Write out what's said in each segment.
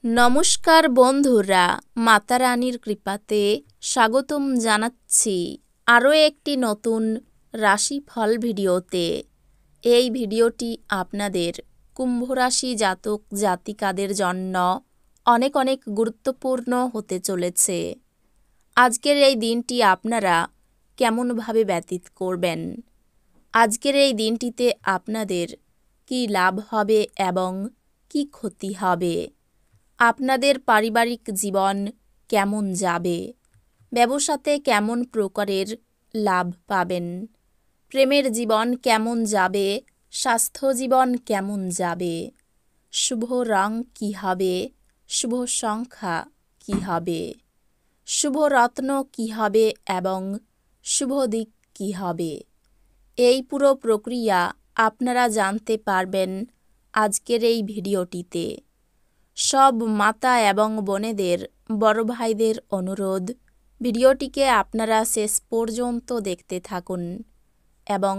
নমস্কার বন্ধুরা, মাতা রানীর কৃপাতে স্বাগতম জানাচ্ছি আরও একটি নতুন রাশিফল ভিডিওতে। এই ভিডিওটি আপনাদের কুম্ভ রাশি জাতক জাতিকাদের জন্য অনেক অনেক গুরুত্বপূর্ণ হতে চলেছে। আজকের এই দিনটি আপনারা কেমনভাবে ব্যতীত করবেন, আজকের এই দিনটিতে আপনাদের কি লাভ হবে এবং কি ক্ষতি হবে, আপনাদের পারিবারিক জীবন কেমন যাবে, ব্যবসাতে কেমন প্রকারের লাভ পাবেন, প্রেমের জীবন কেমন যাবে, স্বাস্থ্য জীবন কেমন যাবে, শুভ রং কী হবে, শুভ সংখ্যা কী হবে, শুভ রত্ন কী হবে এবং শুভ দিক কী হবে, এই পুরো প্রক্রিয়া আপনারা জানতে পারবেন আজকের এই ভিডিওটিতে। সব মাতা এবং বোনেদের, বড় ভাইদের অনুরোধ, ভিডিওটিকে আপনারা শেষ পর্যন্ত দেখতে থাকুন এবং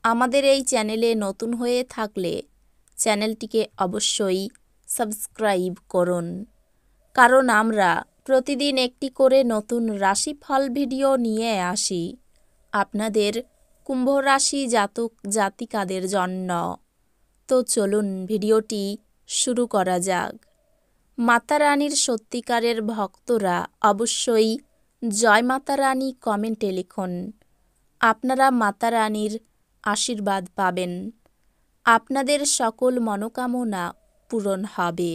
আমাদের এই চ্যানেলে নতুন হয়ে থাকলে চ্যানেলটিকে অবশ্যই সাবস্ক্রাইব করুন, কারণ আমরা প্রতিদিন একটি করে নতুন রাশিফল ভিডিও নিয়ে আসি আপনাদের কুম্ভ রাশি জাতক জাতিকাদের জন্য। তো চলুন ভিডিওটি শুরু করা যাক। মাতা রানীর সত্যিকারের ভক্তরা অবশ্যই জয় মাতা রানী কমেন্টে লিখুন। আপনারা মাতা রানীর আশীর্বাদ পাবেন, আপনাদের সকল মনোকামনা পূরণ হবে।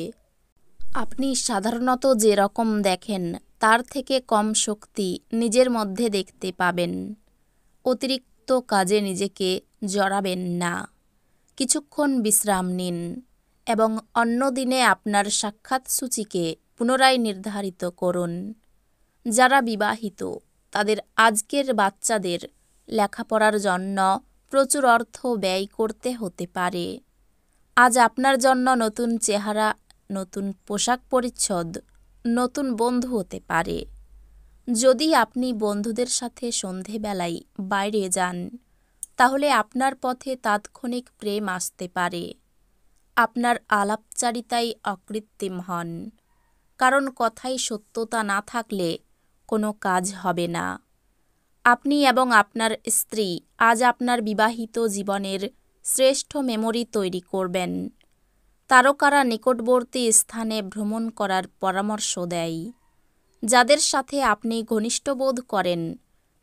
আপনি সাধারণত যেরকম দেখেন তার থেকে কম শক্তি নিজের মধ্যে দেখতে পাবেন। অতিরিক্ত কাজে নিজেকে জড়াবেন না, কিছুক্ষণ বিশ্রাম নিন এবং অন্য দিনে আপনার সাক্ষাৎ সূচিকে পুনরায় নির্ধারিত করুন। যারা বিবাহিত তাদের আজকের বাচ্চাদের লেখাপড়ার জন্য প্রচুর অর্থ ব্যয় করতে হতে পারে। আজ আপনার জন্য নতুন চেহারা, নতুন পোশাক পরিচ্ছদ, নতুন বন্ধু হতে পারে। যদি আপনি বন্ধুদের সাথে সন্ধেবেলায় বাইরে যান তাহলে আপনার পথে তাৎক্ষণিক প্রেম আসতে পারে। আপনার আলাপচারিতায় অকৃত্রিম হন, কারণ কথায় সত্যতা না থাকলে কোনো কাজ হবে না। আপনি এবং আপনার স্ত্রী আজ আপনার বিবাহিত জীবনের শ্রেষ্ঠ মেমোরি তৈরি করবেন। তারকারা নিকটবর্তী স্থানে ভ্রমণ করার পরামর্শ দেয়। যাদের সাথে আপনি ঘনিষ্ঠ বোধ করেন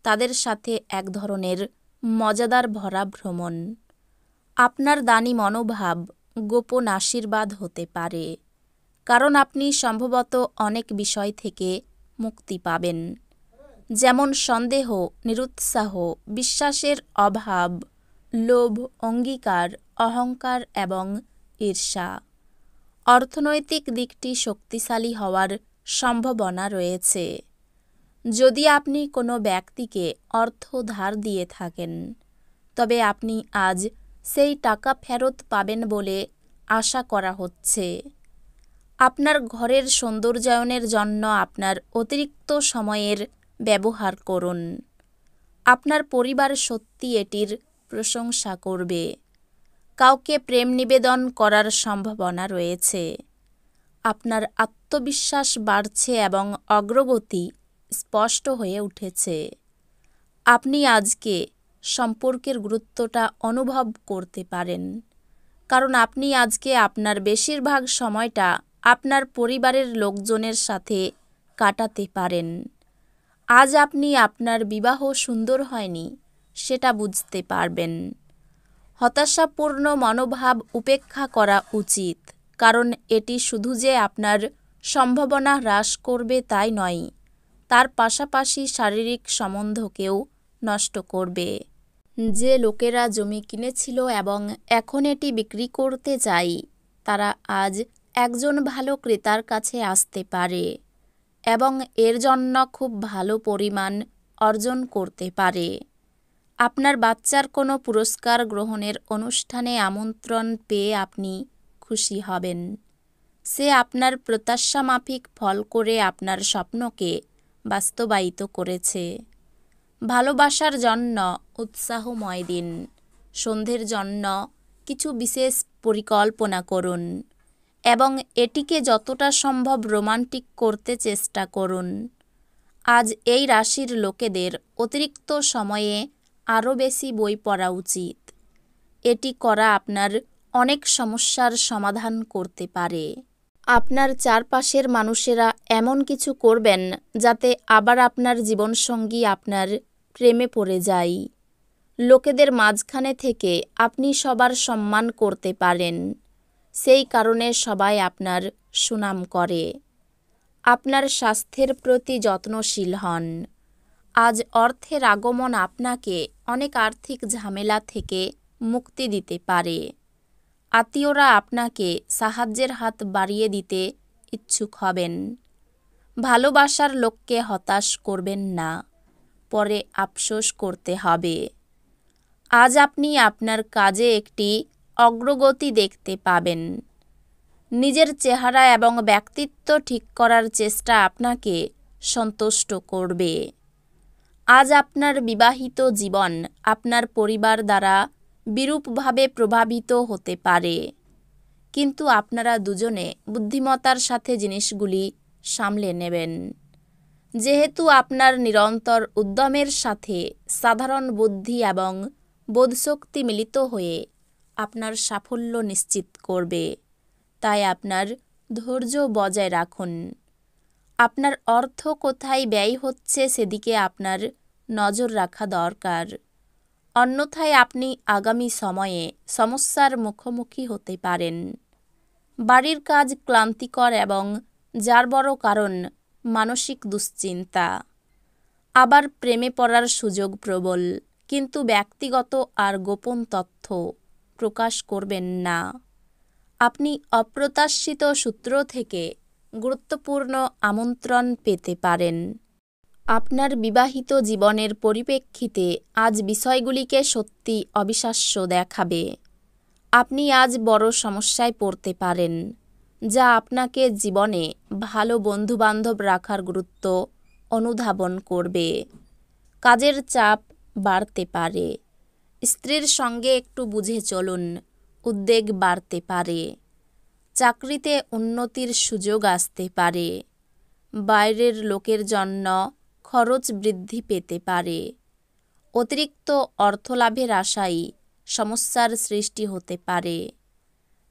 তাদের সাথে এক ধরনের মজাদার ভরা ভ্রমণ। আপনার দানী মনোভাব গোপন আশীর্বাদ হতে পারে, কারণ আপনি সম্ভবত অনেক বিষয় থেকে মুক্তি পাবেন, যেমন সন্দেহ, নিরুৎসাহ, বিশ্বাসের অভাব, লোভ, অঙ্গীকার, অহংকার এবং ঈর্ষা। অর্থনৈতিক দিকটি শক্তিশালী হওয়ার সম্ভাবনা রয়েছে। যদি আপনি কোনো ব্যক্তিকে অর্থ ধার দিয়ে থাকেন তবে আপনি আজ সেই টাকা ফেরত পাবেন বলে আশা করা হচ্ছে। আপনার ঘরের সৌন্দর্যায়নের জন্য আপনার অতিরিক্ত সময়ের ব্যবহার করুন। আপনার পরিবার সত্যি এটির প্রশংসা করবে। কাউকে প্রেম নিবেদন করার সম্ভাবনা রয়েছে। আপনার আত্মবিশ্বাস বাড়ছে এবং অগ্রগতি স্পষ্ট হয়ে উঠেছে। আপনি আজকে সম্পর্কের গুরুত্বটা অনুভব করতে পারেন, কারণ আপনি আজকে আপনার বেশিরভাগ সময়টা আপনার পরিবারের লোকজনের সাথে কাটাতে পারেন। আজ আপনি আপনার বিবাহ সুন্দর হয়নি সেটা বুঝতে পারবেন। হতাশাপূর্ণ মনোভাব উপেক্ষা করা উচিত, কারণ এটি শুধু যে আপনার সম্ভাবনা হ্রাস করবে তাই নয়, তার পাশাপাশি শারীরিক সম্বন্ধকেও নষ্ট করবে। যে লোকেরা জমি কিনেছিল এবং এখন এটি বিক্রি করতে চায় তারা আজ একজন ভালো ক্রেতার কাছে আসতে পারে এবং এর জন্য খুব ভালো পরিমাণ অর্জন করতে পারে। আপনার বাচ্চার কোনো পুরস্কার গ্রহণের অনুষ্ঠানে আমন্ত্রণ পেয়ে আপনি খুশি হবেন। সে আপনার প্রত্যাশা মাফিক ফল করে আপনার স্বপ্নকে বাস্তবায়িত করেছে। ভালোবাসার জন্য উৎসাহময় দিন। সন্ধ্যের জন্য কিছু বিশেষ পরিকল্পনা করুন। এবং এটিকে যতটা সম্ভব রোমান্টিক করতে চেষ্টা করুন। আজ এই রাশির লোকেদের অতিরিক্ত সময়ে আরও বেশি বই পড়া উচিত। এটি করা আপনার অনেক সমস্যার সমাধান করতে পারে। আপনার চারপাশের মানুষেরা এমন কিছু করবেন যাতে আবার আপনার জীবনসঙ্গী আপনার প্রেমে পড়ে যায়। লোকেদের মাঝখানে থেকে আপনি সবার সম্মান করতে পারেন, সেই কারণে সবাই আপনার সুনাম করে। আপনার স্বাস্থ্যের প্রতি যত্নশীল হন। আজ অর্থের আগমন আপনাকে অনেক আর্থিক ঝামেলা থেকে মুক্তি দিতে পারে। আত্মীয়রা আপনাকে সাহায্যের হাত বাড়িয়ে দিতে ইচ্ছুক হবেন। ভালোবাসার লোককে হতাশ করবেন না, পরে আফসোস করতে হবে। আজ আপনি আপনার কাজে একটি অগ্রগতি দেখতে পাবেন। নিজের চেহারা এবং ব্যক্তিত্ব ঠিক করার চেষ্টা আপনাকে সন্তুষ্ট করবে। আজ আপনার বিবাহিত জীবন আপনার পরিবার দ্বারা বিরূপভাবে প্রভাবিত হতে পারে, কিন্তু আপনারা দুজনে বুদ্ধিমত্তার সাথে জিনিসগুলি সামলে নেবেন। যেহেতু আপনার নিরন্তর উদ্যমের সাথে সাধারণ বুদ্ধি এবং বোধশক্তি মিলিত হয়ে আপনার সাফল্য নিশ্চিত করবে, তাই আপনার ধৈর্য বজায় রাখুন। আপনার অর্থ কোথায় ব্যয় হচ্ছে সেদিকে আপনার নজর রাখা দরকার, অন্যথায় আপনি আগামী সময়ে সমস্যার মুখোমুখি হতে পারেন। বাড়ির কাজ ক্লান্তিকর এবং যার বড় কারণ মানসিক দুশ্চিন্তা। আবার প্রেমে পড়ার সুযোগ প্রবল, কিন্তু ব্যক্তিগত আর গোপন তথ্য প্রকাশ করবেন না। আপনি অপ্রত্যাশিত সূত্র থেকে গুরুত্বপূর্ণ আমন্ত্রণ পেতে পারেন। আপনার বিবাহিত জীবনের পরিপ্রেক্ষিতে আজ বিষয়গুলিকে সত্যি অবিশ্বাস্য দেখাবে। আপনি আজ বড় সমস্যায় পড়তে পারেন, যা আপনাকে জীবনে ভালো বন্ধুবান্ধব রাখার গুরুত্ব অনুধাবন করবে। কাজের চাপ বাড়তে পারে। স্ত্রীর সঙ্গে একটু বুঝে চলুন, উদ্বেগ বাড়তে পারে। চাকরিতে উন্নতির সুযোগ আসতে পারে। বাইরের লোকের জন্য খরচ বৃদ্ধি পেতে পারে। অতিরিক্ত অর্থলাভের আশায় সমস্যার সৃষ্টি হতে পারে।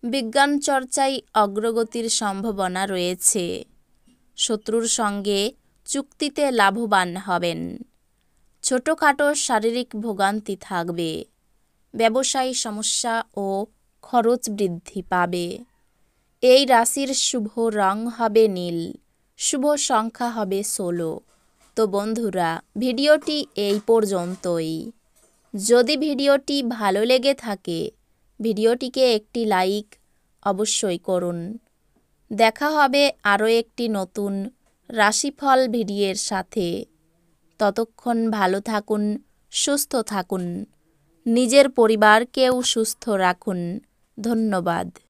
বিজ্ঞান চর্চায় অগ্রগতির সম্ভাবনা রয়েছে। শত্রুর সঙ্গে চুক্তিতে লাভবান হবেন। ছোটোখাটো শারীরিক ভোগান্তি থাকবে। ব্যবসায়ী সমস্যা ও খরচ বৃদ্ধি পাবে। এই রাশির শুভ রং হবে নীল, শুভ সংখ্যা হবে 16। তো বন্ধুরা, ভিডিওটি এই পর্যন্তই। যদি ভিডিওটি ভালো লেগে থাকে, ভিডিওটিকে একটি লাইক অবশ্যই করুন। দেখা হবে আরও একটি নতুন রাশিফল ভিডিওর সাথে। ততক্ষণ ভালো থাকুন, সুস্থ থাকুন, নিজের পরিবারকেও সুস্থ রাখুন। ধন্যবাদ।